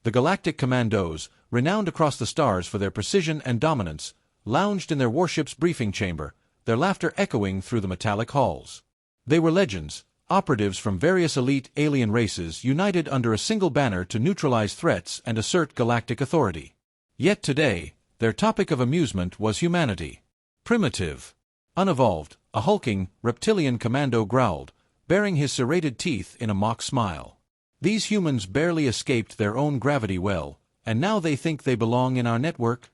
The Galactic Commandos, renowned across the stars for their precision and dominance, lounged in their warship's briefing chamber, their laughter echoing through the metallic halls. They were legends, operatives from various elite alien races united under a single banner to neutralize threats and assert galactic authority. Yet today, their topic of amusement was humanity. Primitive. Unevolved, a hulking, reptilian commando growled, baring his serrated teeth in a mock smile. These humans barely escaped their own gravity well, and now they think they belong in our network?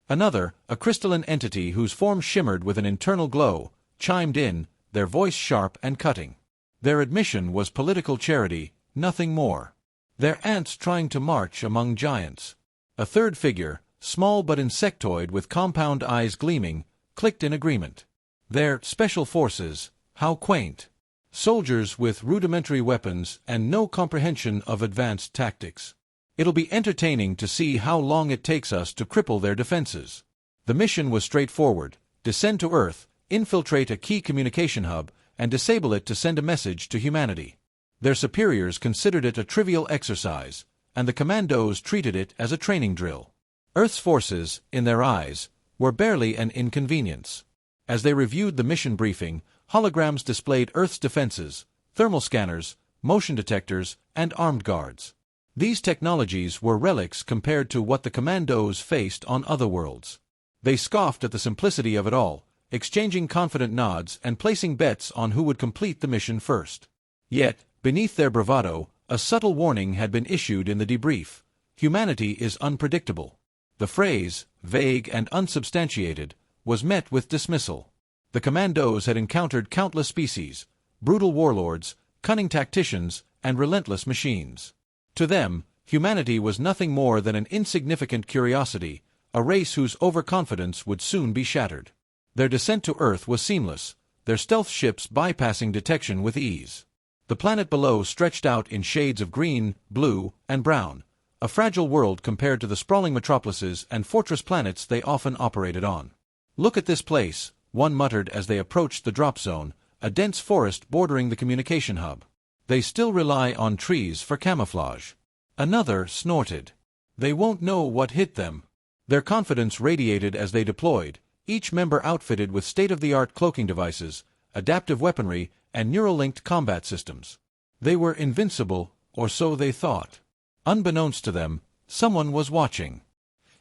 Another, a crystalline entity whose form shimmered with an internal glow, chimed in, their voice sharp and cutting. Their admission was political charity, nothing more. They're ants trying to march among giants. A third figure, small but insectoid with compound eyes gleaming, clicked in agreement. They're special forces, how quaint. Soldiers with rudimentary weapons and no comprehension of advanced tactics. It'll be entertaining to see how long it takes us to cripple their defenses. The mission was straightforward: descend to Earth, infiltrate a key communication hub, and disable it to send a message to humanity. Their superiors considered it a trivial exercise, and the commandos treated it as a training drill. Earth's forces, in their eyes, were barely an inconvenience. As they reviewed the mission briefing, holograms displayed Earth's defenses, thermal scanners, motion detectors, and armed guards. These technologies were relics compared to what the commandos faced on other worlds. They scoffed at the simplicity of it all, exchanging confident nods and placing bets on who would complete the mission first. Yet, beneath their bravado, a subtle warning had been issued in the debrief: humanity is unpredictable. The phrase, vague and unsubstantiated, was met with dismissal. The commandos had encountered countless species, brutal warlords, cunning tacticians, and relentless machines. To them, humanity was nothing more than an insignificant curiosity, a race whose overconfidence would soon be shattered. Their descent to Earth was seamless, their stealth ships bypassing detection with ease. The planet below stretched out in shades of green, blue, and brown, a fragile world compared to the sprawling metropolises and fortress planets they often operated on. "Look at this place," one muttered as they approached the drop zone, a dense forest bordering the communication hub. "They still rely on trees for camouflage." Another snorted. "They won't know what hit them." Their confidence radiated as they deployed, each member outfitted with state-of-the-art cloaking devices, adaptive weaponry, and neural-linked combat systems. They were invincible, or so they thought. Unbeknownst to them, someone was watching.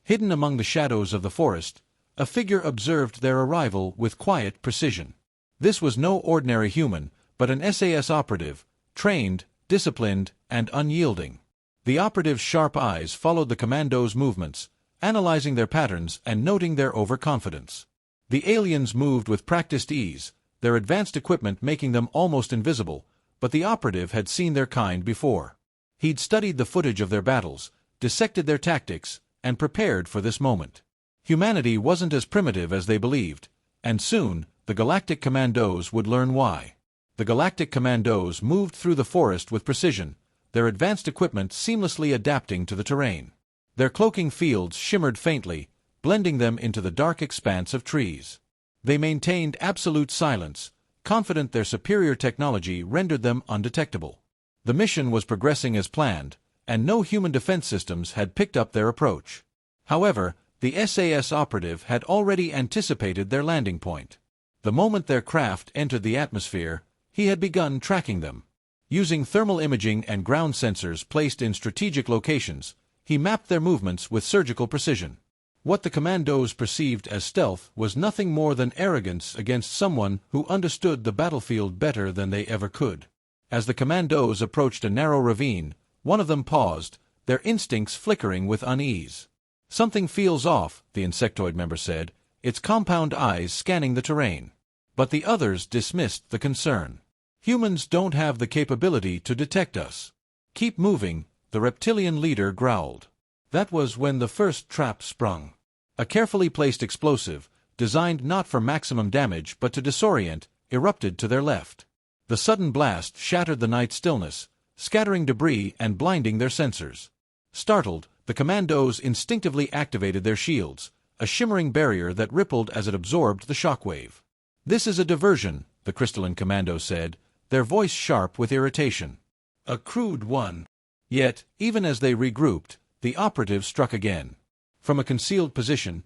Hidden among the shadows of the forest, a figure observed their arrival with quiet precision. This was no ordinary human, but an SAS operative, trained, disciplined, and unyielding. The operative's sharp eyes followed the commandos' movements, analyzing their patterns and noting their overconfidence. The aliens moved with practiced ease, their advanced equipment making them almost invisible, but the operative had seen their kind before. He'd studied the footage of their battles, dissected their tactics, and prepared for this moment. Humanity wasn't as primitive as they believed, and soon, the Galactic Commandos would learn why. The Galactic Commandos moved through the forest with precision, their advanced equipment seamlessly adapting to the terrain. Their cloaking fields shimmered faintly, blending them into the dark expanse of trees. They maintained absolute silence, confident their superior technology rendered them undetectable. The mission was progressing as planned, and no human defense systems had picked up their approach. However, the SAS operative had already anticipated their landing point. The moment their craft entered the atmosphere, he had begun tracking them. Using thermal imaging and ground sensors placed in strategic locations, he mapped their movements with surgical precision. What the commandos perceived as stealth was nothing more than arrogance against someone who understood the battlefield better than they ever could. As the commandos approached a narrow ravine, one of them paused, their instincts flickering with unease. "Something feels off," the insectoid member said, its compound eyes scanning the terrain. But the others dismissed the concern. "Humans don't have the capability to detect us." "Keep moving," the reptilian leader growled. That was when the first trap sprung. A carefully placed explosive, designed not for maximum damage but to disorient, erupted to their left. The sudden blast shattered the night stillness, scattering debris and blinding their sensors. Startled, the commandos instinctively activated their shields, a shimmering barrier that rippled as it absorbed the shockwave. "This is a diversion," the crystalline commando said, their voice sharp with irritation. "A crude one." Yet, even as they regrouped, The operative struck again. From a concealed position,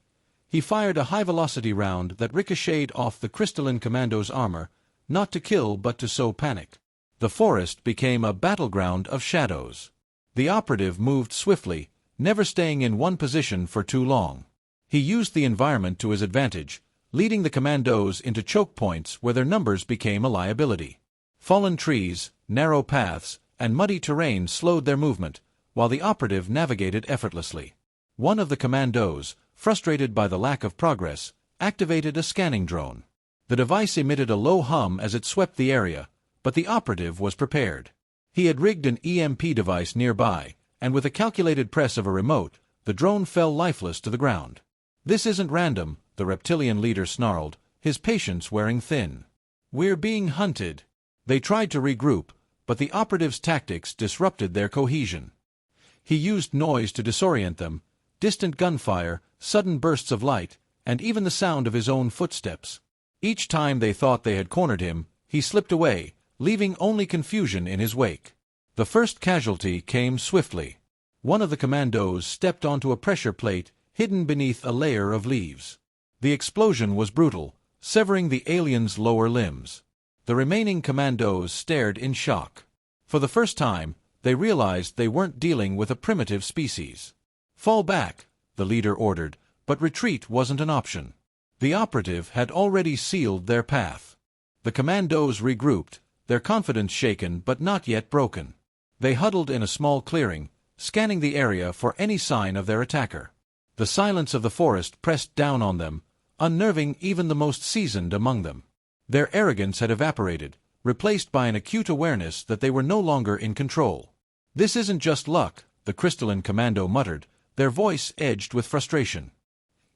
he fired a high-velocity round that ricocheted off the crystalline commando's armor, not to kill but to sow panic. The forest became a battleground of shadows. The operative moved swiftly, never staying in one position for too long. He used the environment to his advantage, leading the commandos into choke points where their numbers became a liability. Fallen trees, narrow paths, and muddy terrain slowed their movement, while the operative navigated effortlessly. One of the commandos, frustrated by the lack of progress, activated a scanning drone. The device emitted a low hum as it swept the area, but the operative was prepared. He had rigged an EMP device nearby, and with a calculated press of a remote, the drone fell lifeless to the ground. "This isn't random," the reptilian leader snarled, his patience wearing thin. "We're being hunted." They tried to regroup, but the operative's tactics disrupted their cohesion. He used noise to disorient them, distant gunfire, sudden bursts of light, and even the sound of his own footsteps. Each time they thought they had cornered him, he slipped away, leaving only confusion in his wake. The first casualty came swiftly. One of the commandos stepped onto a pressure plate hidden beneath a layer of leaves. The explosion was brutal, severing the alien's lower limbs. The remaining commandos stared in shock. For the first time, they realized they weren't dealing with a primitive species. "Fall back," the leader ordered, but retreat wasn't an option. The operative had already sealed their path. The commandos regrouped, their confidence shaken but not yet broken. They huddled in a small clearing, scanning the area for any sign of their attacker. The silence of the forest pressed down on them, unnerving even the most seasoned among them. Their arrogance had evaporated, replaced by an acute awareness that they were no longer in control. "This isn't just luck," the crystalline commando muttered, their voice edged with frustration.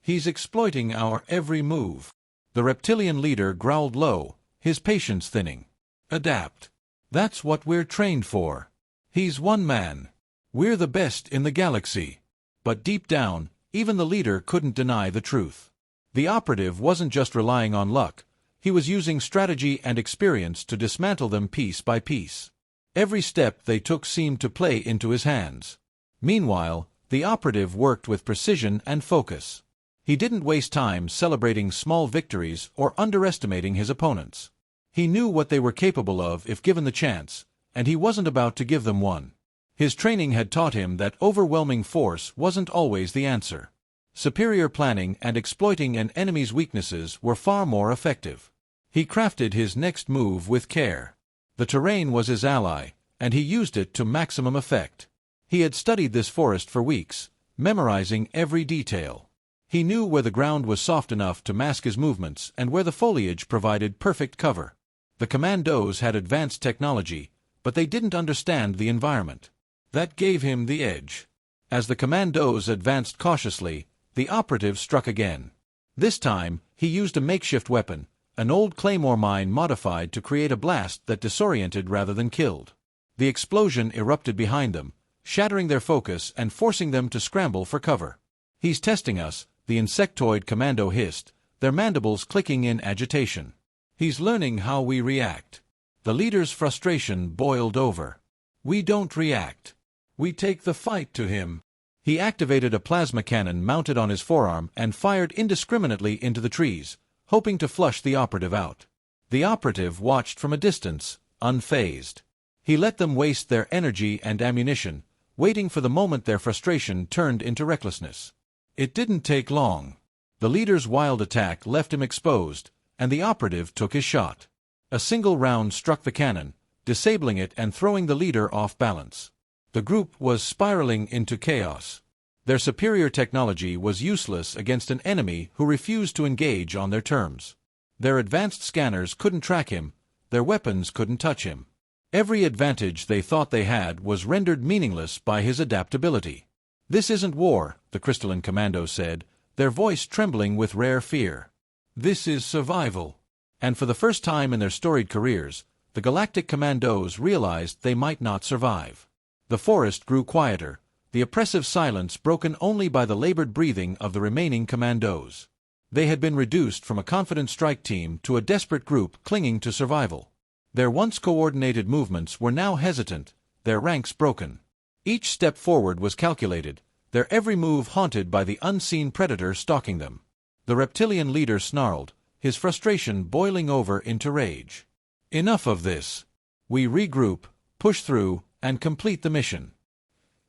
"He's exploiting our every move." The reptilian leader growled low, his patience thinning. "Adapt. That's what we're trained for. He's one man. We're the best in the galaxy." But deep down, even the leader couldn't deny the truth. The operative wasn't just relying on luck, he was using strategy and experience to dismantle them piece by piece. Every step they took seemed to play into his hands. Meanwhile, the operative worked with precision and focus. He didn't waste time celebrating small victories or underestimating his opponents. He knew what they were capable of if given the chance, and he wasn't about to give them one. His training had taught him that overwhelming force wasn't always the answer. Superior planning and exploiting an enemy's weaknesses were far more effective. He crafted his next move with care. The terrain was his ally, and he used it to maximum effect. He had studied this forest for weeks, memorizing every detail. He knew where the ground was soft enough to mask his movements and where the foliage provided perfect cover. The commandos had advanced technology, but they didn't understand the environment. That gave him the edge. As the commandos advanced cautiously, the operative struck again. This time, he used a makeshift weapon, an old claymore mine modified to create a blast that disoriented rather than killed. The explosion erupted behind them, shattering their focus and forcing them to scramble for cover. "He's testing us," the insectoid commando hissed, their mandibles clicking in agitation. "He's learning how we react." The leader's frustration boiled over. "We don't react. We take the fight to him." He activated a plasma cannon mounted on his forearm and fired indiscriminately into the trees, hoping to flush the operative out. The operative watched from a distance, unfazed. He let them waste their energy and ammunition, waiting for the moment their frustration turned into recklessness. It didn't take long. The leader's wild attack left him exposed, and the operative took his shot. A single round struck the cannon, disabling it and throwing the leader off balance. The group was spiraling into chaos. Their superior technology was useless against an enemy who refused to engage on their terms. Their advanced scanners couldn't track him, their weapons couldn't touch him. Every advantage they thought they had was rendered meaningless by his adaptability. "This isn't war," the crystalline commando said, their voice trembling with rare fear. "This is survival." And for the first time in their storied careers, the Galactic Commandos realized they might not survive. The forest grew quieter, the oppressive silence broken only by the labored breathing of the remaining commandos. They had been reduced from a confident strike team to a desperate group clinging to survival. Their once coordinated movements were now hesitant, their ranks broken. Each step forward was calculated, their every move haunted by the unseen predator stalking them. The reptilian leader snarled, his frustration boiling over into rage. Enough of this. We regroup, push through, and complete the mission.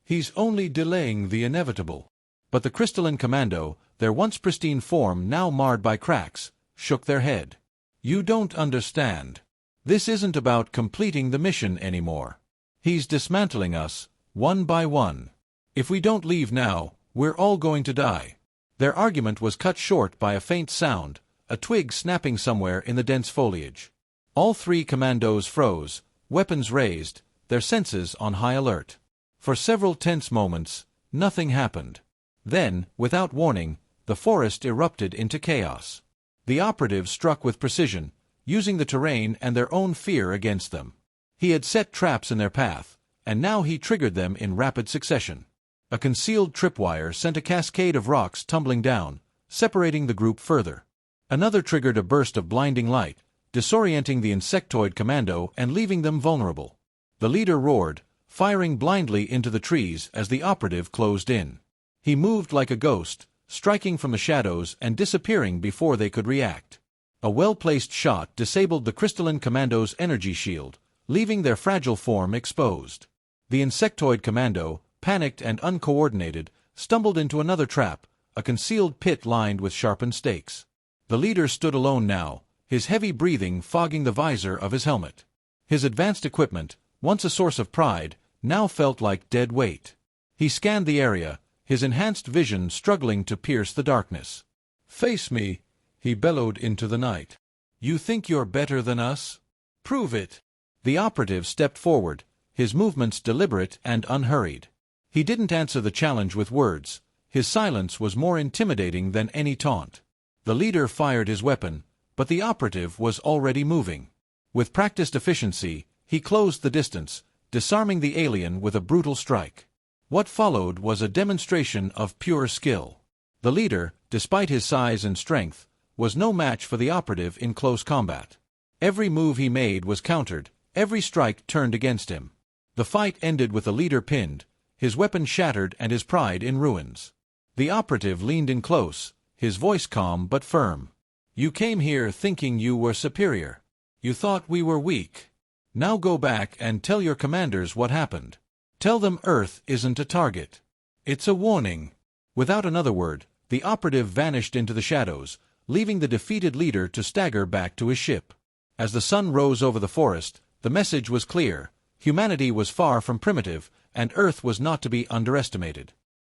He's only delaying the inevitable. But the crystalline commando, their once pristine form now marred by cracks, shook their head. You don't understand. This isn't about completing the mission anymore. He's dismantling us, one by one. If we don't leave now, we're all going to die. Their argument was cut short by a faint sound, a twig snapping somewhere in the dense foliage. All three commandos froze, weapons raised, their senses on high alert. For several tense moments, nothing happened. Then, without warning, the forest erupted into chaos. The operative struck with precision, using the terrain and their own fear against them. He had set traps in their path, and now he triggered them in rapid succession. A concealed tripwire sent a cascade of rocks tumbling down, separating the group further. Another triggered a burst of blinding light, disorienting the insectoid commando and leaving them vulnerable. The leader roared, firing blindly into the trees as the operative closed in. He moved like a ghost, striking from the shadows and disappearing before they could react. A well-placed shot disabled the crystalline commando's energy shield, leaving their fragile form exposed. The insectoid commando, panicked and uncoordinated, stumbled into another trap, a concealed pit lined with sharpened stakes. The leader stood alone now, his heavy breathing fogging the visor of his helmet. His advanced equipment, once a source of pride, now felt like dead weight. He scanned the area, his enhanced vision struggling to pierce the darkness. "Face me," he bellowed into the night. "You think you're better than us? Prove it." The operative stepped forward, his movements deliberate and unhurried. He didn't answer the challenge with words. His silence was more intimidating than any taunt. The leader fired his weapon, but the operative was already moving. With practiced efficiency, he closed the distance, disarming the alien with a brutal strike. What followed was a demonstration of pure skill. The leader, despite his size and strength, was no match for the operative in close combat. Every move he made was countered, every strike turned against him. The fight ended with the leader pinned, his weapon shattered and his pride in ruins. The operative leaned in close, his voice calm but firm. "You came here thinking you were superior. You thought we were weak. Now go back and tell your commanders what happened. Tell them Earth isn't a target. It's a warning." Without another word, the operative vanished into the shadows, leaving the defeated leader to stagger back to his ship. As the sun rose over the forest, the message was clear. Humanity was far from primitive, and Earth was not to be underestimated.